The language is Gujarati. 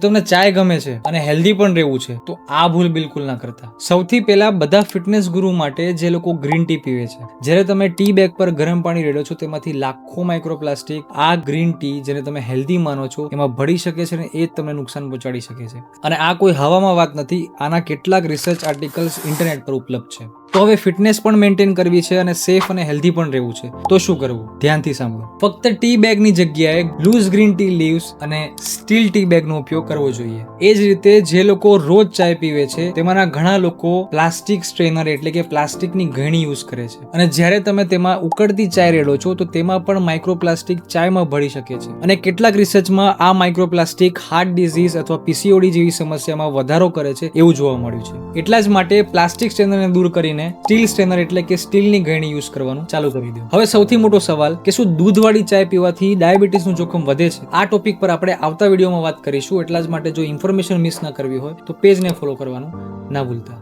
જો તમને ચાય ગમે છે અને હેલ્ધી પણ રહેવું છે તો આ ભૂલ બિલકુલ ના કરતા. સૌથી પહેલા બધા ફિટનેસ ગુરુ માટે જે લોકો ગ્રીન ટી પીવે છે, જ્યારે તમે ટી બેગ પર ગરમ પાણી રેડો છો તેમાંથી લાખો માઇક્રોપ્લાસ્ટિક આ ગ્રીન ટી જેને તમે હેલ્ધી માનો છો એમાં ભળી શકે છે અને એ જ તમને નુકસાન પહોંચાડી શકે છે. અને આ કોઈ હવામાં વાત નથી, આના કેટલાક રિસર્ચ આર્ટિકલ્સ ઇન્ટરનેટ પર ઉપલબ્ધ છે. તો હવે ફિટનેસ પણ મેન્ટેન કરવી છે અને સેફ અને હેલ્ધી પણ રહેવું છે તો શું કરવું? ધ્યાનથી સાંભળો. ફક્ત ટી બેગની જગ્યાએ લૂઝ ગ્રીન ટી લીવ્સ અને સ્ટીલ ટી બેગનો ઉપયોગ કરવો જોઈએ. એ જ રીતે જે લોકો રોજ ચાય પીવે છે તેમાંના ઘણા લોકો પ્લાસ્ટિક સ્ટ્રેનર એટલે કે પ્લાસ્ટિકની ગળણી યુઝ કરે છે, અને જ્યારે તમે તેમાં ઉકળતી ચાય રેડો છો તો તેમાં પણ માઇક્રોપ્લાસ્ટિક ચાયમાં ભળી શકે છે. અને કેટલાક રિસર્ચમાં આ માઇક્રોપ્લાસ્ટિક હાર્ટ ડિઝીઝ અથવા પીસીઓડી જેવી સમસ્યામાં વધારો કરે છે એવું જોવા મળ્યું છે. એટલા જ માટે પ્લાસ્ટિક સ્ટ્રેનરને દૂર કરીને સ્ટીલ સ્ટ્રેનર એટલે કે સ્ટીલની ગળણી યુઝ કરવાનું ચાલુ કરી દો. હવે સૌથી મોટો સવાલ કે શું દૂધવાળી ચાય પીવાથી ડાયાબિટીસનું જોખમ વધે છે? આ ટોપિક પર આપણે આવતા વિડીયોમાં વાત કરીશું. એટલા જ માટે જો ઇન્ફોર્મેશન મિસ ના કરવી હોય તો પેજને ફોલો કરવાનું ના ભૂલતા.